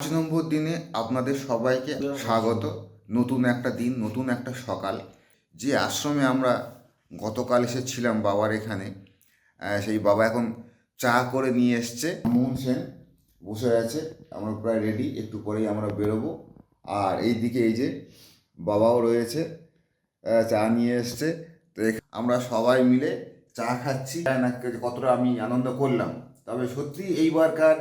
নম্বর দিনে আপনাদের সবাইকে স্বাগত। নতুন একটা দিন, নতুন একটা সকাল। যে আশ্রমে আমরা গতকাল এসেছিলাম বাবার এখানে, সেই বাবা এখন চা করে নিয়ে এসছে। মোহন সেন বসে আছে, আমরা প্রায় রেডি, একটু পরেই আমরা বেরোবো। আর এই দিকে এই যে বাবাও রয়েছে, চা নিয়ে এসছে। তো আমরা সবাই মিলে চা খাচ্ছি। না কতটা আমি আনন্দ করলাম, তবে সত্যি এইবারকার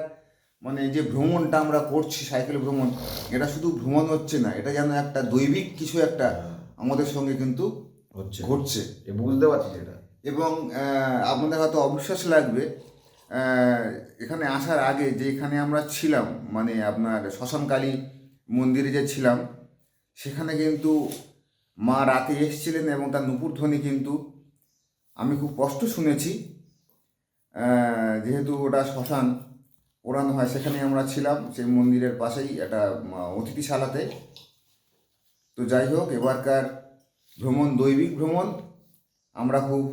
মানে যে ভ্রমণটা আমরা করছি, সাইকেল ভ্রমণ, এটা শুধু ভ্রমণ হচ্ছে না, এটা যেন একটা দৈবিক কিছু একটা আমাদের সঙ্গে কিন্তু ঘটছে, বুঝতে পারছি সেটা। এবং আপনাদের হয়তো অবিশ্বাস লাগবে, এখানে আসার আগে যে এখানে আমরা ছিলাম, মানে আপনার শ্মশানকালী মন্দিরে যে ছিলাম, সেখানে কিন্তু মা রাতে এসেছিলেন এবং তার নুপুরধ্বনি কিন্তু আমি খুব কষ্ট শুনেছি। যেহেতু ওটা শ্মশান পোড়ানো হয়, সেখানে আমরা ছিলাম, সেই মন্দিরের পাশেই একটা অতিথিশালাতে। তো যাই হোক, এবারকার ভ্রমণ দৈবিক ভ্রমণ, আমরা খুব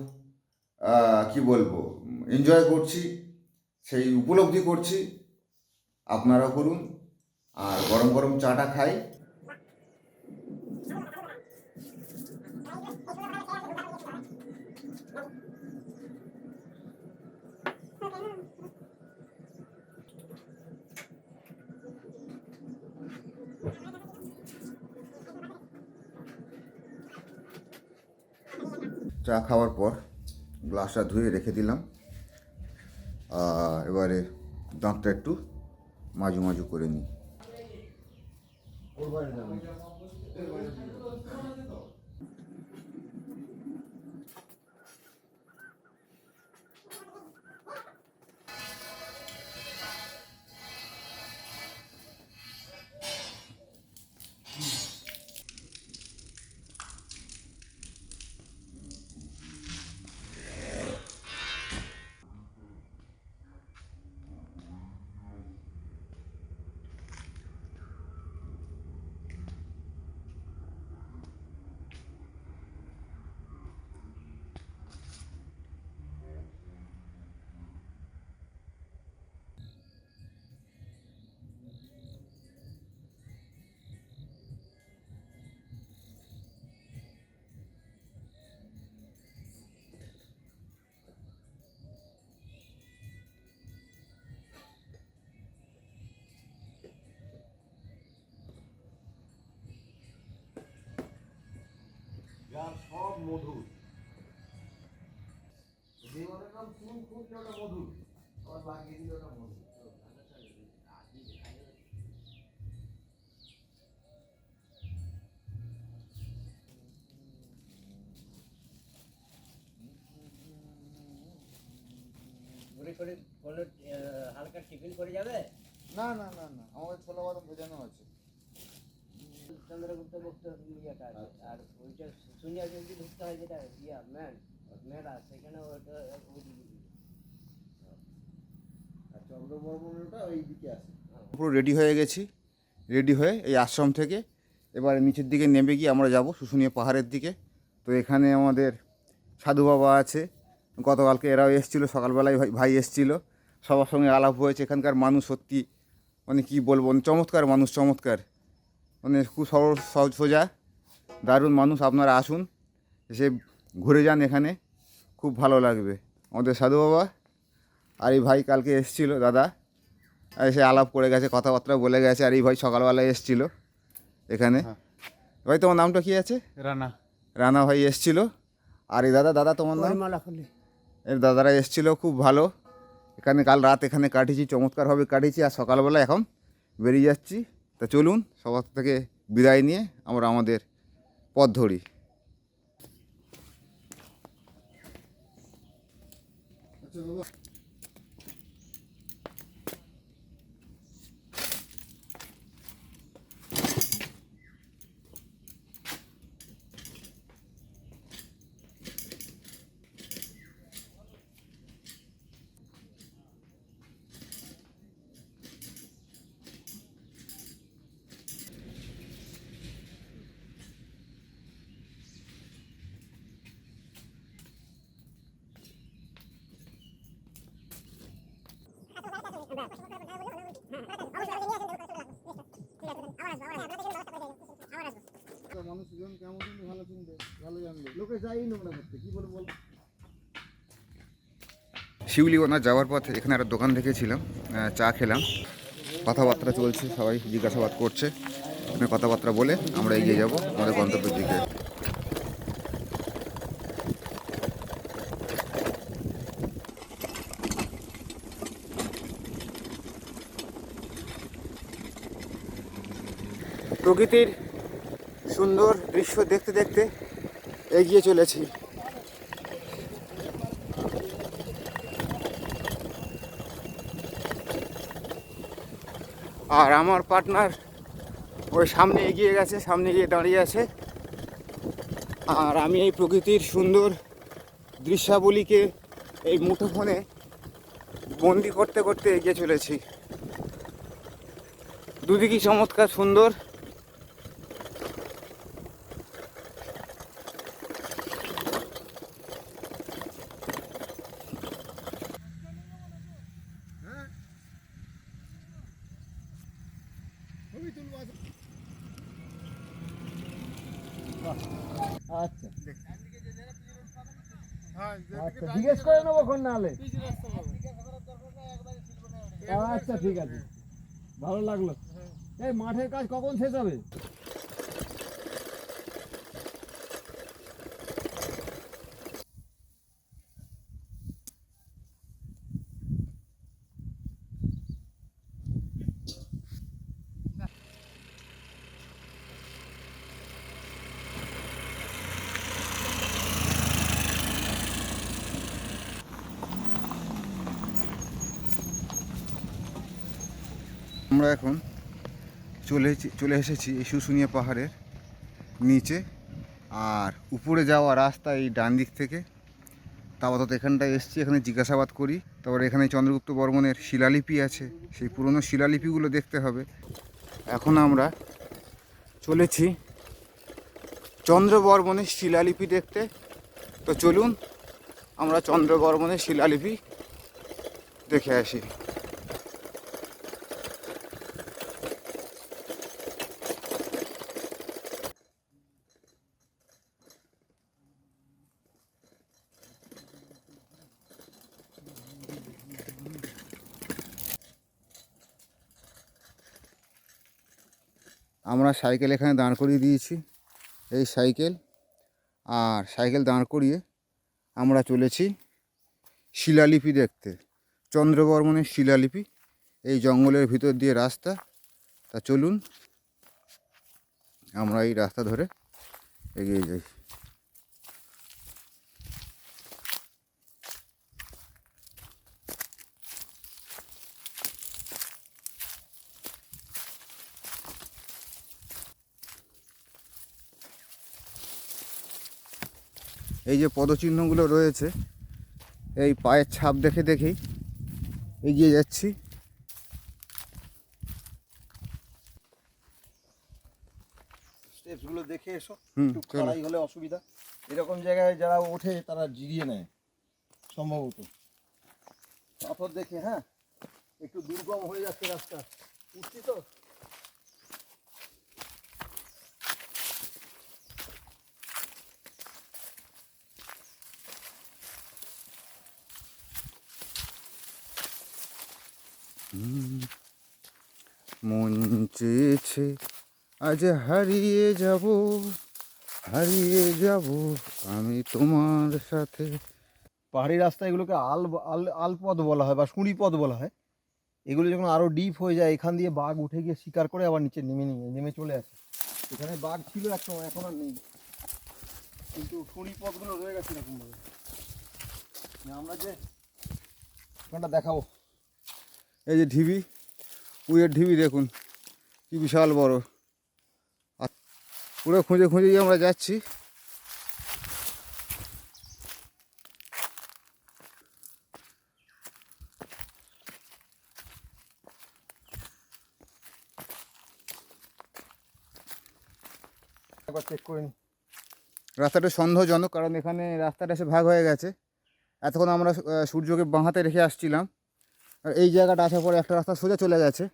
কি বলবো, এনজয় করছি, সেই উপলব্ধি করছি। আপনারাও করুন, আর গরম গরম চাটা খাই। চা খাওয়ার পর গ্লাসটা ধুয়ে রেখে দিলাম। এবারে দাঁতটা একটু মাজু মাজু করে নিই। যার সব মধুর, জীবনের নাম ফুল ফুটছে ওটা মধুর, আবার লাগিয়ে দিলে ওটা মধুর। হালকা টিফিন করে যাবে? না না না না, আমাদের ছোলা বাদাম ভেজানো আছে। চন্দ্রগুপ্ত গুপ্ত ইয়েটা আছে, আর ওইটা শুনিয়া যদি ঢুকতে হয়, যেটা ইয়া মেলা, সেখানে ওইটা আর চন্দ্রবর্মনটা ওই দিকে আছে। পুরো রেডি হয়ে গেছি, রেডি হয়ে এই আশ্রম থেকে এবার নিচের দিকে নেমে গিয়ে আমরা যাব শুশুনিয়া পাহাড়ের দিকে। তো এখানে আমাদের সাধু বাবা আছে, গতকালকে এরাও এসেছিলো, সকালবেলায় ভাই এসেছিলো, সবার সঙ্গে আলাপ হয়েছে। এখানকার মানুষ সত্যি মানে কী বলবো, চমৎকার মানুষ, চমৎকার, মানে খুব সহজ সোজা, দারুণ মানুষ। আপনারা আসুন, এসে ঘুরে যান, এখানে খুব ভালো লাগবে। আমাদের সাধু বাবা আর এই ভাই কালকে এসেছিলো, দাদা এসে আলাপ করে গেছে, কথাবার্তা বলে গেছে। আর এই ভাই সকালবেলায় এসেছিলো এখানে। ভাই তোমার নামটা কী আছে? রানা। রানা ভাই এসেছিলো। আর এই দাদা তোমার নাম? এর দাদারা এসেছিলো, খুব ভালো। এখানে কাল রাত এখানে কাটিয়েছি, চমৎকারভাবে কাটিয়েছি। আর সকালবেলা এখন বেরিয়ে যাচ্ছি। তা চলুন, সবার থেকে বিদায় নিয়ে আমরা আমাদের পথ ধরি। সুজন কেমন তুমি ভালো চিনবে, ভালো জানবে, লোকে যাই নোংরা করতে, কি বলবো বল। শিউলি ওনার যাওয়ার পথে এখানে একটা দোকান দেখেছিলাম, চা খেলাম, কথাবার্তা চলছে, সবাই জিজ্ঞাসাবাদ করছে, এখানে কথাবার্তা বলে আমরা এগিয়ে যাব আমাদের গন্তব্যের দিকে। প্রকৃতির সুন্দর দৃশ্য দেখতে দেখতে এগিয়ে চলেছি। আর আমার পার্টনার ওই সামনে এগিয়ে গেছে, সামনে গিয়ে দাঁড়িয়ে আছে, আর আমি এই প্রকৃতির সুন্দর দৃশ্যাবলীকে এই মুঠোফোনে বন্দি করতে করতে এগিয়ে চলেছি। দুদিকই চমৎকার সুন্দর। আচ্ছা আচ্ছা, জিজ্ঞেস করে নেবো কোন নালে। আচ্ছা ঠিক আছে, ভালো লাগলো। এই মাঠের কাজ কখন শেষ হবে? আমরা এখন চলে এসেছি এই শুশুনিয়া পাহাড়ের নিচে, আর উপরে যাওয়া রাস্তা এই ডান দিক থেকে। আপাতত এখানটায় এসেছি, এখানে জিজ্ঞাসাবাদ করি, তারপরে এখানে চন্দ্রগুপ্ত বর্মনের শিলালিপি আছে, সেই পুরনো শিলালিপিগুলো দেখতে হবে। এখন আমরা চলেছি চন্দ্রবর্মনের শিলালিপি দেখতে। তো চলুন আমরা চন্দ্রবর্মনের শিলালিপি দেখে আসি। আমরা সাইকেল এখানে দাঁড় করিয়ে দিয়েছি, এই সাইকেল, আর সাইকেল দাঁড় করিয়ে আমরা চলেছি শিলালিপি দেখতে, চন্দ্রবর্মনের শিলালিপি। এই জঙ্গলের ভিতর দিয়ে রাস্তা, তা চলুন আমরা এই রাস্তা ধরে এগিয়ে যাই। এই যে পদচিহ্নগুলো রয়েছে, এই পায়ের ছাপ দেখে দেখেই এগিয়ে যাচ্ছি। স্টেপসগুলো দেখে এসো, হুম, একটু চলো। খাড়াই হলে অসুবিধা। এরকম জায়গায় যারা ওঠে তারা জিরিয়ে নেয় সম্ভবত। পাথর দেখে, হ্যাঁ একটু দুর্গম হয়ে যাচ্ছে রাস্তা, উঠছি তো। মন চেয়েছে আজ হারিয়ে যাব, হারিয়ে যাব আমি তোমার সাথে। পাহাড়ি রাস্তা এগুলোকে আলপথ বলা হয় বা সুঁড়ি পথ বলা হয়। এগুলো যখন আরও ডিপ হয়ে যায়, এখান দিয়ে বাঘ উঠে গিয়ে শিকার করে আবার নিচে নেমে চলে আসে। এখানে বাঘ ছিল এক সময়, এখন আর নেই, কিন্তু সুঁড়ি পথগুলো রয়ে গেছে এরকমভাবে। আমরা যে ওখানটা দেখাবো, এই যে ঢিবি, উইয়ের ঢিবি দেখুন কি বিশাল বড়, আর পুরো খুঁজে খুঁজেই আমরা যাচ্ছি। একবার চেক করে নিই। রাস্তাটা সন্দেহজনক, কারণ এখানে রাস্তাটা এসে ভাগ হয়ে গেছে। এতক্ষণ আমরা সূর্যকে বাঁ হাতে রেখে আসছিলাম, আর এই জায়গাটা আসার পরে একটা রাস্তা সোজা চলে গেছে,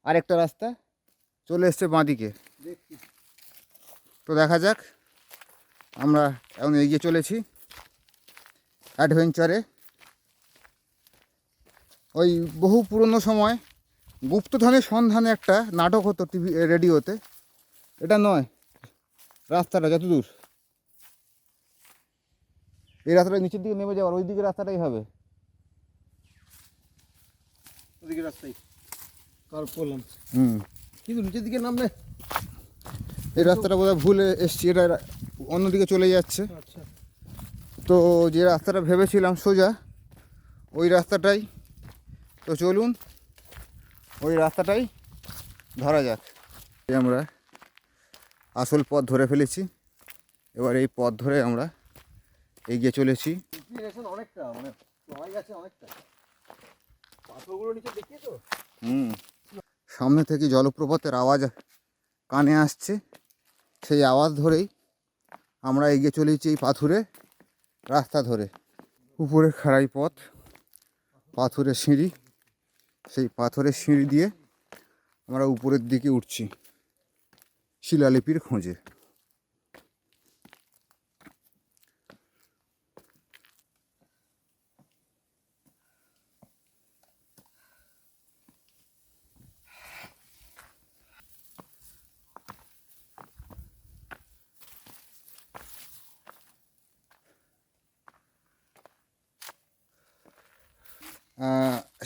আরেকটা রাস্তা চলে এসছে বাঁদিকে। দেখছি তো দেখা যাক, আমরা এখন এগিয়ে চলেছি অ্যাডভেঞ্চারে। ওই বহু পুরনো সময় গুপ্তধনের সন্ধানে একটা নাটক হতো টিভি রেডিওতে। এটা নয় রাস্তাটা, যত দূর এই রাস্তাটা নিচের দিকে নেমে যাওয়ার, ওই দিকে রাস্তাটাই হবে। ওদিকে রাস্তায় কার পড়লাম, হুম, কিন্তু নিচের দিকে নামলে এই রাস্তাটা বোধহয় ভুল এসছি, এটা অন্যদিকে চলে যাচ্ছে। আচ্ছা তো যে রাস্তাটা ভেবেছিলাম সোজা, ওই রাস্তাটাই। তো চলুন ওই রাস্তাটাই ধরা যাক। আমরা আসল পথ ধরে ফেলেছি, এবার এই পথ ধরে আমরা এগিয়ে চলেছি। ইনক্লিনেশন অনেকটা, মানে চড়াই আছে অনেকটা, পাথরগুলো নিচে দেখি তো। সামনে থেকে জলপ্রপাতের আওয়াজ কানে আসছে, সেই আওয়াজ ধরেই আমরা এগিয়ে চলেছি এই পাথুরে রাস্তা ধরে। উপরে খাড়াই পথ, পাথরের সিঁড়ি, সেই পাথরের সিঁড়ি দিয়ে আমরা উপরের দিকে উঠছি শিলালিপির খোঁজে।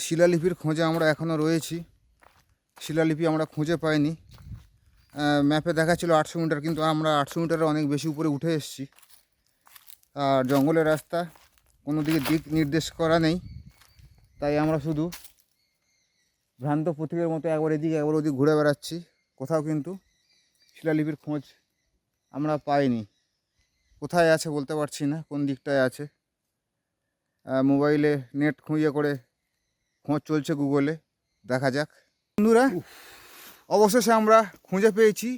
শিলালিপির খোঁজে আমরা এখনও রয়েছি। শিলালিপি আমরা খুঁজে পাইনি। ম্যাপে দেখাচ্ছিল 800 মিটার, কিন্তু আমরা 800 মিটারের অনেক বেশি উপরে উঠে এসেছি। আর জঙ্গলের রাস্তা, কোনো দিকে দিক নির্দেশ করা নেই, তাই আমরা শুধু ভ্রান্ত পথিকের মতো একবার এদিকে একবার ওদিক ঘুরে বেড়াচ্ছি। কোথাও কিন্তু শিলালিপির খোঁজ আমরা পাইনি। কোথায় আছে বলতে পারছি না, কোন দিকটায় আছে। মোবাইলে নেট খুঁজে করে খোঁজ চলছে গুগলে, দেখা যাক। বন্ধুরা, অবশেষে আমরা খুঁজে পেয়েছি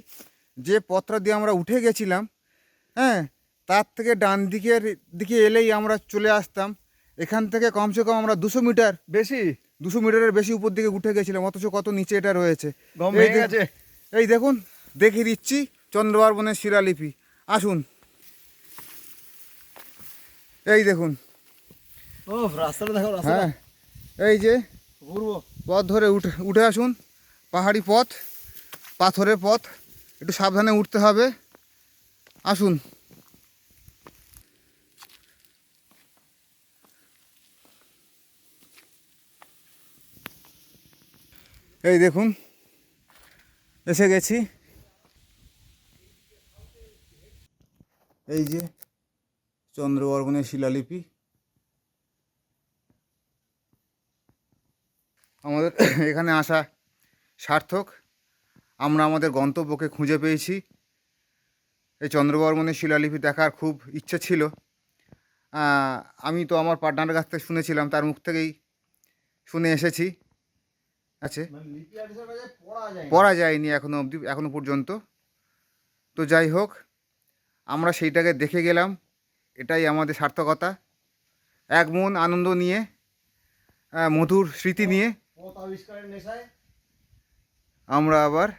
যে পথটা দিয়ে আমরা উঠে গেছিলাম। হ্যাঁ, তার থেকে ডান দিকে এলেই আমরা চলে আসতাম। এখান থেকে কমসে কম আমরা 200 মিটার, বেশি 200 মিটারের বেশি উপর দিকে উঠে গেছিলাম, অথচ কত নিচে এটা রয়েছে। গম এই ভেঙে গেছে। এই দেখুন, দেখিয়ে দিচ্ছি চন্দ্রবার বনের শিলালিপি। আসুন, এই দেখুন। ও রাস্তাটা দেখো, রাস্তাটা হ্যাঁ, এই যে ঘুরবো। পথ ধরে উঠে আসুন। পাহাড়ি পথ, পাথরের পথ, একটু সাবধানে উঠতে হবে। আসুন। এই দেখুন, এসে গেছি। এই যে চন্দ্রবর্মণের শিলালিপি। আমাদের এখানে আসা সার্থক, আমরা আমাদের গন্তব্যকে খুঁজে পেয়েছি। এই চন্দ্রবর্মণের শিলালিপি দেখার খুব ইচ্ছে ছিল। আমি তো আমার পার্টনারের কাছ থেকে শুনেছিলাম, তার মুখ থেকেই শুনে এসেছি। আছে, মানে লিপি আর্টিস্টের কাছে পড়া যায় না। পড়া যায়নি এখনো পর্যন্ত। তো যাই হোক, আমরা সেইটাকে দেখে গেলাম, এটাই আমাদের সার্থকতা। এক মন আনন্দ নিয়ে, মধুর স্মৃতি নিয়ে পথ আবিষ্কারের নেশায় আমরা আবার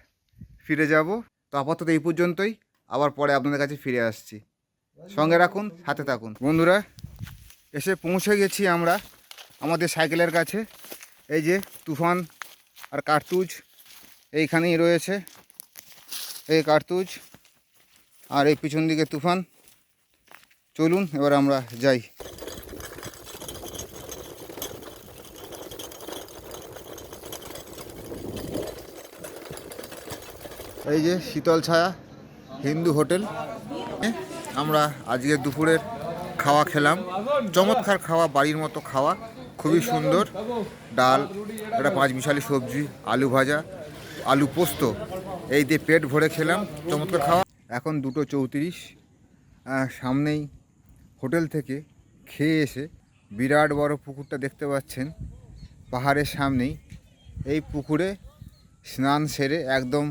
ফিরে যাব। তো আপাতত এই পর্যন্তই, আবার পরে আপনাদের কাছে ফিরে আসছি। সঙ্গে রাখুন, সাথে থাকুন। বন্ধুরা, এসে পৌঁছে গেছি আমরা আমাদের সাইকেলের কাছে। এই যে তুফান আর কার্তুজ এইখানেই রয়েছে। এই কার্তুজ আর এই পিছন দিকে তুফান। চলুন এবার আমরা যাই। এই যে শীতল ছায়া হিন্দু হোটেল, আমরা আজকে দুপুরের খাওয়া খেলাম। চমৎকার খাওয়া, বাড়ির মতো খাওয়া, খুবই সুন্দর। ডাল, একটা 5 মিশালি সবজি, আলু ভাজা, আলু পোস্ত, এই দিয়ে পেট ভরে খেলাম। চমৎকার খাওয়া। এখন 2:34। সামনেই হোটেল থেকে খেয়ে এসে বিরাট বড় পুকুরটা দেখতে পাচ্ছেন পাহাড়ের সামনেই। এই পুকুরে স্নান সেরে একদম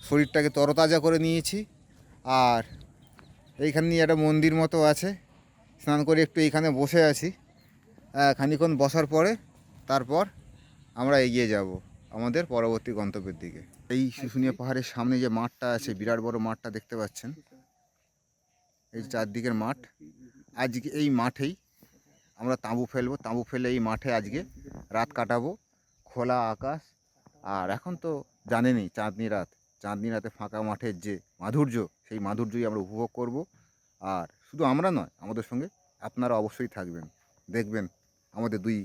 শরীরটাকে তরতাজা করে নিয়েছি। আর এইখানে একটা মন্দির মতো আছে, স্নান করে একটু এইখানে বসে আছি। খানিকক্ষণ বসার পরে তারপর আমরা এগিয়ে যাব আমাদের পরবর্তী গন্তব্যের দিকে। এই শুশুনিয়া পাহাড়ের সামনে যে মাঠটা আছে, বিরাট বড় মাঠটা দেখতে পাচ্ছেন, এই চারদিকের মাঠ। আজকে এই মাঠেই আমরা তাঁবু ফেলবো, তাঁবু ফেলে এই মাঠে আজকে রাত কাটাবো। খোলা আকাশ, আর এখন তো জানেনই চাঁদনি রাত, চাঁদনি রাতে ফাঁকা মাঠের যে মাধুর্য, সেই মাধুর্যই আমরা উপভোগ করব। আর শুধু আমরা নয়, আমাদের সঙ্গে আপনারা অবশ্যই থাকবেন, দেখবেন আমাদের দুই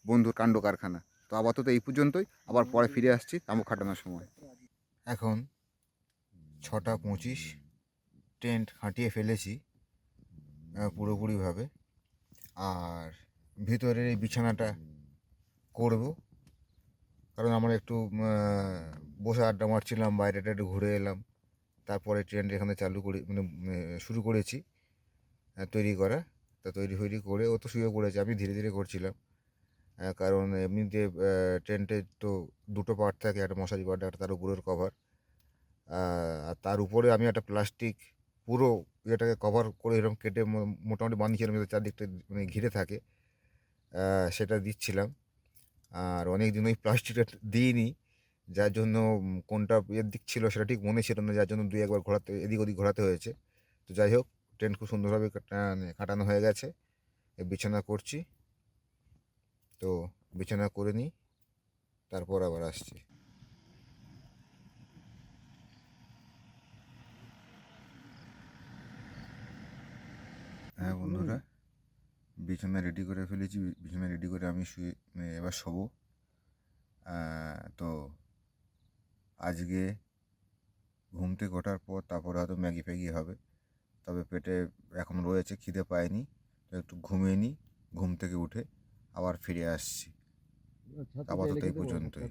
বন্ধুর কাণ্ড কারখানা। তো আপাতত এই পর্যন্তই, আবার পরে ফিরে আসছি তাঁবু খাটানোর সময়। এখন 6টা 25, টেন্ট খাটিয়ে ফেলেছি পুরোপুরিভাবে। আর ভিতরের এই বিছানাটা করব, কারণ আমরা একটু বসে আড্ডা মারছিলাম, বাইরেটা একটু ঘুরে এলাম। তারপরে ট্রেন্ড এখানে চালু করে মানে শুরু করেছি তৈরি করা। তা তৈরি করে ও তো শুয়ে পড়েছে, আমি ধীরে ধীরে করছিলাম। কারণ এমনিতে টেন্টে তো দুটো পার্ট থাকে, একটা মশারি পার্ট, একটা তার উপরের কভার। আর তার উপরে আমি একটা প্লাস্টিক পুরো ইয়েটাকে কভার করে এরকম কেটে মোটামুটি বানিয়েছিলাম, যাতে চারদিকটা মানে ঘিরে থাকে, সেটা দিচ্ছিলাম। আর অনেক দিন ওই প্লাস্টিকটা দিইনি, যার জন্য কোনটা এর দিক ছিল সেটা ঠিক মনে ছিল না, যার জন্য 2-1বার ঘোরাতে এদিক ওদিক ঘোরাতে হয়েছে। তো যাই হোক, ট্রেন খুব সুন্দরভাবে কাটানো হয়ে গেছে। বিছানা করছি, তো বিছানা করে নিই, তারপর আবার আসছি। হ্যাঁ বন্ধুরা, বিছানা রেডি করে ফেলেছি, বিছানা রেডি করে আমি শুয়ে এবার শোবো। তো আজকে ঘুম থেকে ওঠার পর তারপরে হয়তো ম্যাগি ফ্যাগি হবে, তবে পেটে এখন রয়েছে, খিদে পায়নি। তো একটু ঘুমিয়ে নিই, ঘুম থেকে উঠে আবার ফিরে আসছি। আপাতত এই পর্যন্তই।